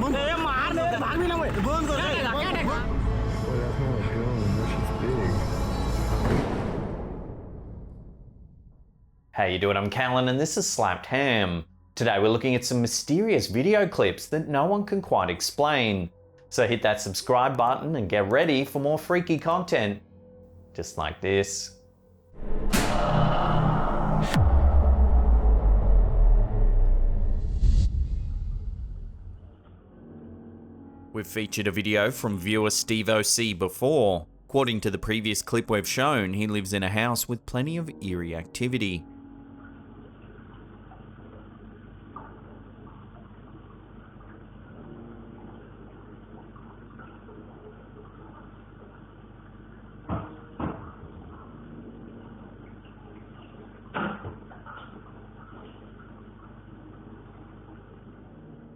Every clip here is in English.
How you doing? I'm Callan and this is Slapped Ham. Today we're looking at some mysterious video clips that no one can quite explain. So hit that subscribe button and get ready for more freaky content. Just like this. We've featured a video from viewer Steve OC before. According to the previous clip we've shown, he lives in a house with plenty of eerie activity.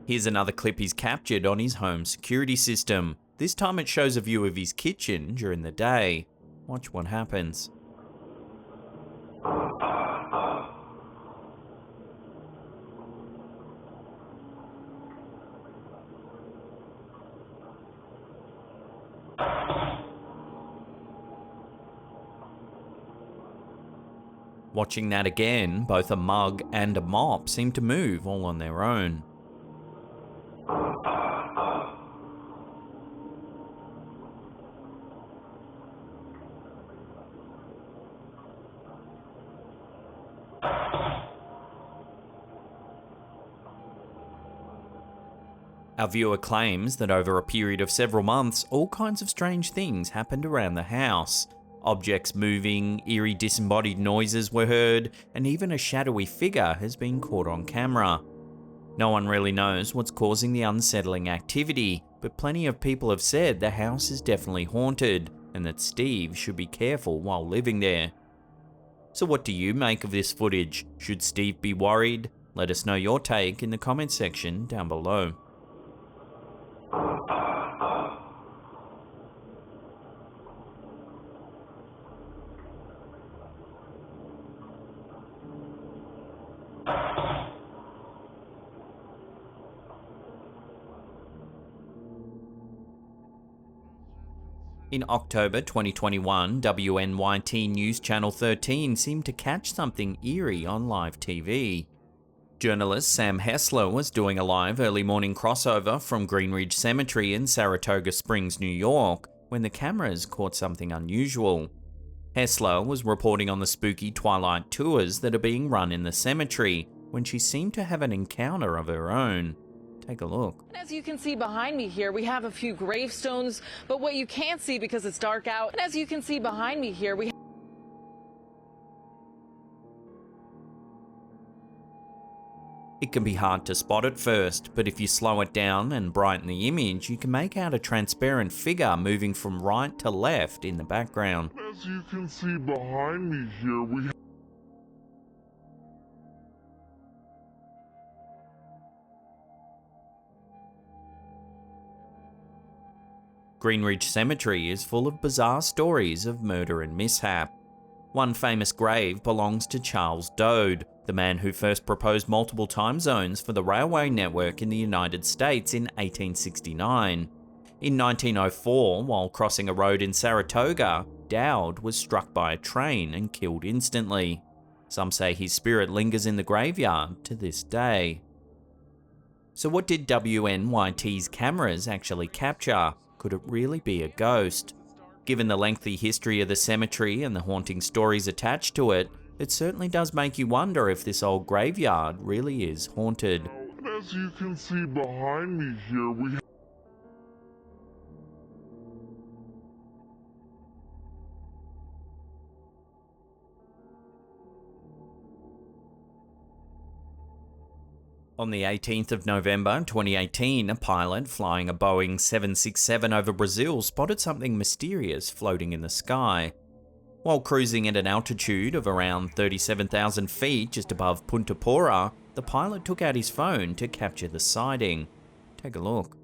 Here's another clip he's captured on his home security system. This time it shows a view of his kitchen during the day. Watch what happens. Watching that again, both a mug and a mop seem to move all on their own. Our viewer claims that over a period of several months, all kinds of strange things happened around the house. Objects moving, eerie disembodied noises were heard, and even a shadowy figure has been caught on camera. No one really knows what's causing the unsettling activity, but plenty of people have said the house is definitely haunted, and that Steve should be careful while living there. So what do you make of this footage? Should Steve be worried? Let us know your take in the comment section down below. In October 2021, WNYT News Channel 13 seemed to catch something eerie on live TV. Journalist Sam Hessler was doing a live early morning crossover from Greenridge Cemetery in Saratoga Springs, New York, when the cameras caught something unusual. Hessler was reporting on the spooky twilight tours that are being run in the cemetery when she seemed to have an encounter of her own. Take a look. As you can see behind me here, we have a few gravestones, but what you can't see because it's dark out, and as you can see behind me here, It can be hard to spot at first, but if you slow it down and brighten the image, you can make out a transparent figure moving from right to left in the background. As you can see behind me here, we Greenridge Cemetery is full of bizarre stories of murder and mishap. One famous grave belongs to Charles Dode, the man who first proposed multiple time zones for the railway network in the United States in 1869. In 1904, while crossing a road in Saratoga, Dowd was struck by a train and killed instantly. Some say his spirit lingers in the graveyard to this day. So what did WNYT's cameras actually capture? Could it really be a ghost? Given the lengthy history of the cemetery and the haunting stories attached to it, it certainly does make you wonder if this old graveyard really is haunted. As you can see behind me here, we On the 18th of November 2018, a pilot flying a Boeing 767 over Brazil spotted something mysterious floating in the sky. While cruising at an altitude of around 37,000 feet just above Punta Pora, the pilot took out his phone to capture the sighting. Take a look.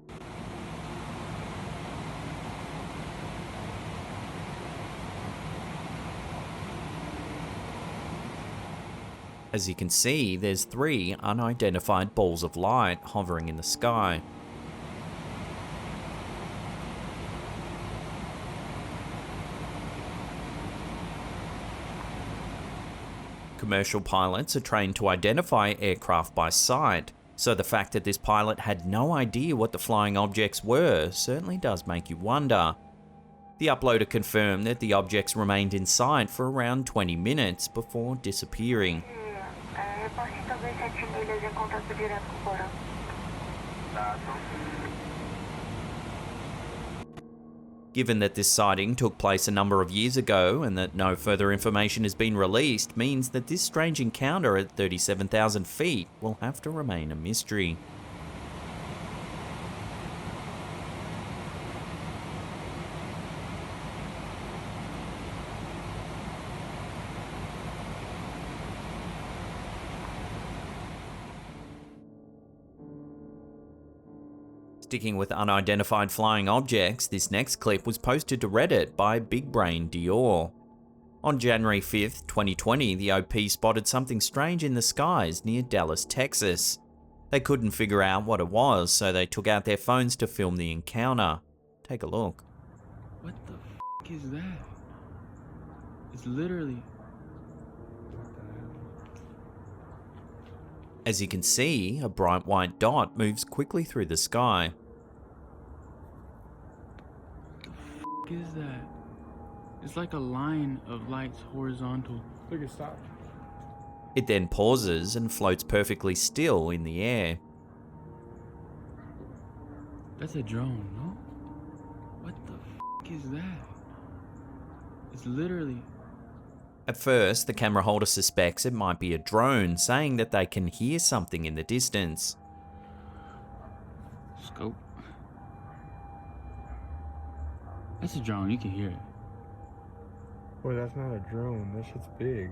As you can see, there's 3 unidentified balls of light hovering in the sky. Commercial pilots are trained to identify aircraft by sight, so the fact that this pilot had no idea what the flying objects were certainly does make you wonder. The uploader confirmed that the objects remained in sight for around 20 minutes before disappearing. Given that this sighting took place a number of years ago and that no further information has been released, means that this strange encounter at 37,000 feet will have to remain a mystery. Sticking with unidentified flying objects, this next clip was posted to Reddit by Big Brain Dior. On January 5th, 2020, the OP spotted something strange in the skies near Dallas, Texas. They couldn't figure out what it was, so they took out their phones to film the encounter. Take a look. What the f is that? It's literally... As you can see, a bright white dot moves quickly through the sky. What is that? It's like a line of lights horizontal. Look, it stopped. It then pauses and floats perfectly still in the air. That's a drone, no? What the f is that? It's literally... At first, the camera holder suspects it might be a drone, saying that they can hear something in the distance. Scope. That's a drone, you can hear it. Boy, that's not a drone. That shit's big.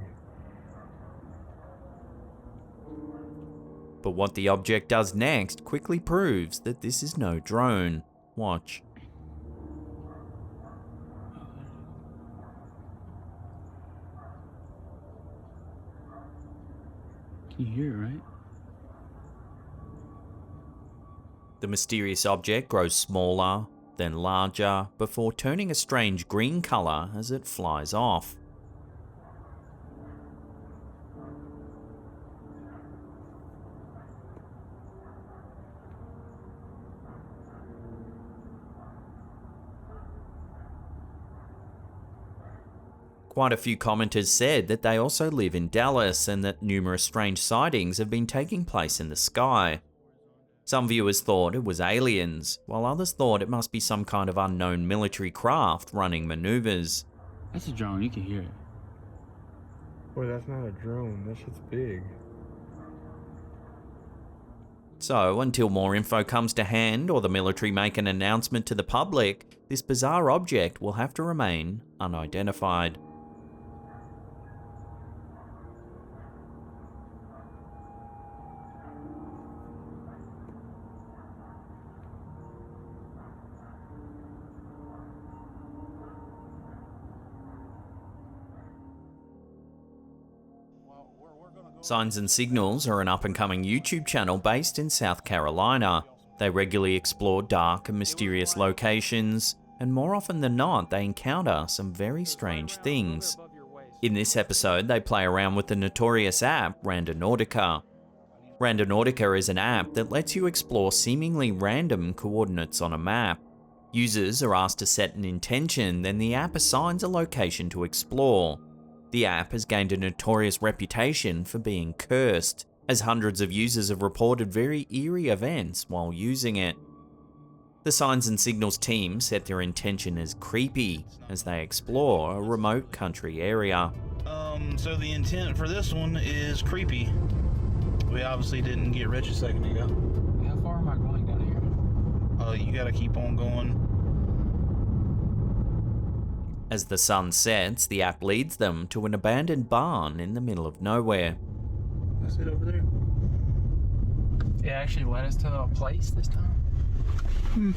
But what the object does next quickly proves that this is no drone. Watch. Can you hear it, right? The mysterious object grows smaller, then larger, before turning a strange green color as it flies off. Quite a few commenters said that they also live in Dallas and that numerous strange sightings have been taking place in the sky. Some viewers thought it was aliens, while others thought it must be some kind of unknown military craft running maneuvers. That's a drone, you can hear it. Boy, that's not a drone. That shit's big. So, until more info comes to hand or the military make an announcement to the public, this bizarre object will have to remain unidentified. Signs and Signals are an up-and-coming YouTube channel based in South Carolina. They regularly explore dark and mysterious locations, and more often than not, they encounter some very strange things. In this episode, they play around with the notorious app Randonautica. Randonautica is an app that lets you explore seemingly random coordinates on a map. Users are asked to set an intention, then the app assigns a location to explore. The app has gained a notorious reputation for being cursed, as hundreds of users have reported very eerie events while using it. The Signs and Signals team set their intention as creepy as they explore a remote country area. So the intent for this one is creepy. We obviously didn't get rich a second ago. How far am I going down here? You gotta keep on going. As the sun sets, the app leads them to an abandoned barn in the middle of nowhere. That's it over there. It actually led us to a place this time.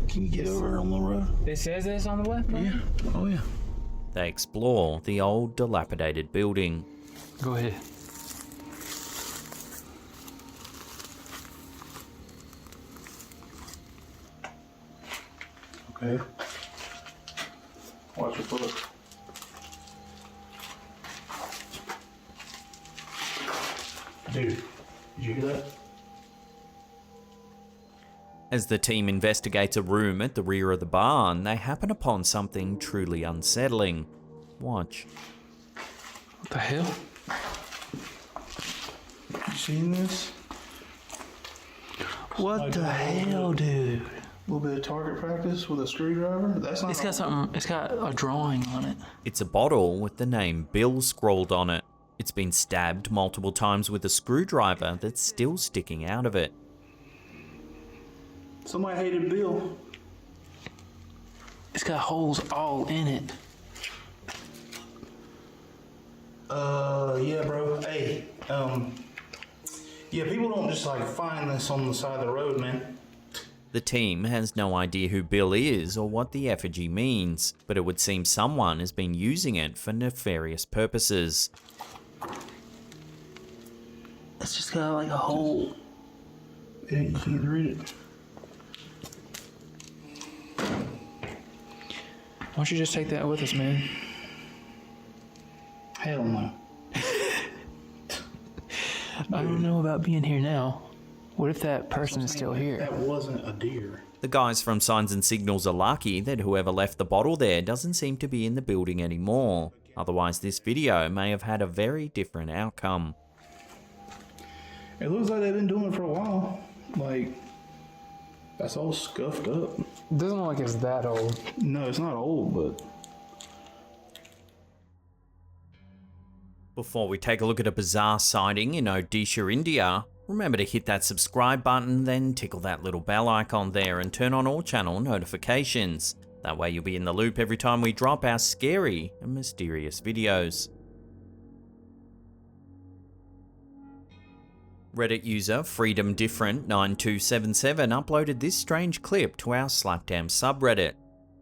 Can you get over on the road? It says this on the left, right? Yeah. Oh yeah. They explore the old dilapidated building. Go ahead. Okay. Watch your foot. Dude, did you hear that? As the team investigates a room at the rear of the barn, they happen upon something truly unsettling. Watch. What the hell? You seen this? What the hell, dude? A little bit of target practice with a screwdriver? That's not. It's got something. It's got a drawing on it. It's a bottle with the name Bill scrawled on it. It's been stabbed multiple times with a screwdriver that's still sticking out of it. Somebody hated Bill. It's got holes all in it. Yeah, bro. Hey, yeah, people don't just like find this on the side of the road, man. The team has no idea who Bill is or what the effigy means, but it would seem someone has been using it for nefarious purposes. It's just got like a hole. Yeah, you can't read it. Why don't you just take that with us, man? Hell no. I don't know about being here now. What if that person is still here? That wasn't a deer. The guys from Signs and Signals are lucky that whoever left the bottle there doesn't seem to be in the building anymore. Otherwise, this video may have had a very different outcome. It looks like they've been doing it for a while. Like, that's all scuffed up. Doesn't look like it's that old. No, it's not old, but Before we take a look at a bizarre sighting in Odisha, India, remember to hit that subscribe button, then tickle that little bell icon there and turn on all channel notifications. That way you'll be in the loop every time we drop our scary and mysterious videos. Reddit user FreedomDifferent9277 uploaded this strange clip to our Slapdam subreddit.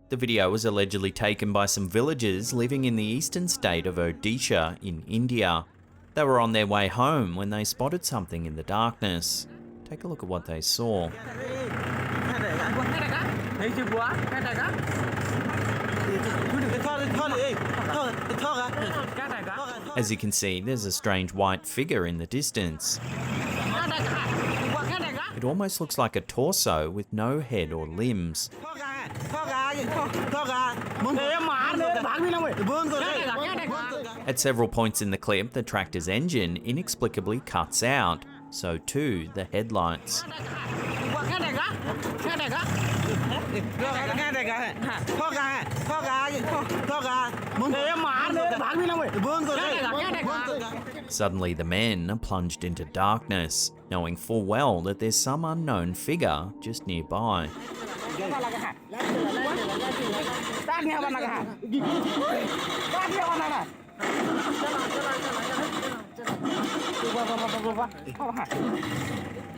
The video was allegedly taken by some villagers living in the eastern state of Odisha in India. They were on their way home when they spotted something in the darkness. Take a look at what they saw. As you can see, there's a strange white figure in the distance. It almost looks like a torso with no head or limbs. At several points in the clip, the tractor's engine inexplicably cuts out, so too the headlights. Suddenly the men are plunged into darkness, knowing full well that there's some unknown figure just nearby.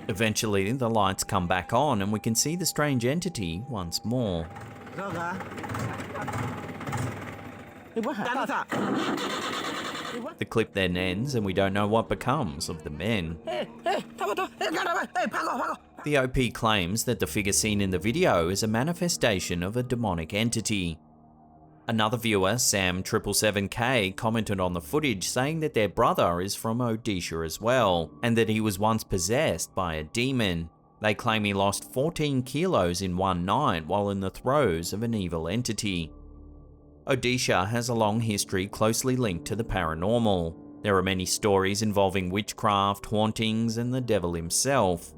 Eventually, the lights come back on and we can see the strange entity once more. The clip then ends and we don't know what becomes of the men. The OP claims that the figure seen in the video is a manifestation of a demonic entity. Another viewer, Sam777K, commented on the footage saying that their brother is from Odisha as well, and that he was once possessed by a demon. They claim he lost 14 kilos in one night while in the throes of an evil entity. Odisha has a long history closely linked to the paranormal. There are many stories involving witchcraft, hauntings, and the devil himself.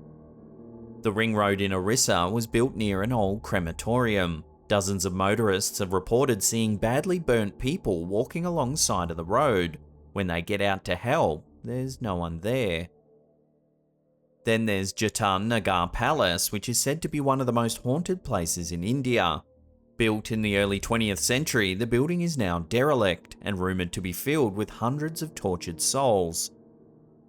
The ring road in Orissa was built near an old crematorium. Dozens of motorists have reported seeing badly burnt people walking alongside of the road. When they get out to help, there's no one there. Then there's Jatan Nagar Palace, which is said to be one of the most haunted places in India. Built in the early 20th century, the building is now derelict and rumoured to be filled with hundreds of tortured souls.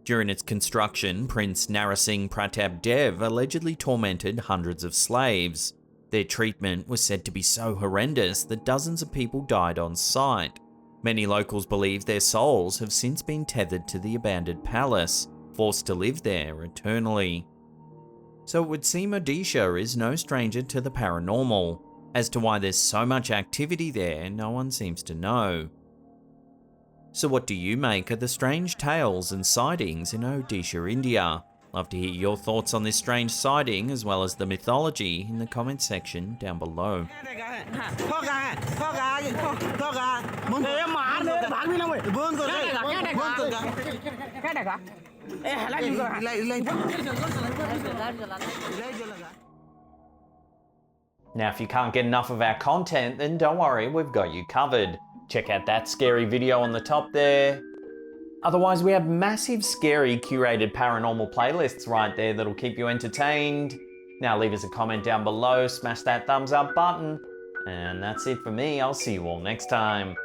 During its construction, Prince Narasingh Pratap Dev allegedly tormented hundreds of slaves. Their treatment was said to be so horrendous that dozens of people died on sight. Many locals believe their souls have since been tethered to the abandoned palace, forced to live there eternally. So it would seem Odisha is no stranger to the paranormal. As to why there's so much activity there, no one seems to know. So what do you make of the strange tales and sightings in Odisha, India? Love to hear your thoughts on this strange sighting as well as the mythology in the comment section down below. Now, if you can't get enough of our content, then don't worry, we've got you covered. Check out that scary video on the top there. Otherwise, we have massive, scary, curated paranormal playlists right there that'll keep you entertained. Now leave us a comment down below, smash that thumbs up button, and that's it for me. I'll see you all next time.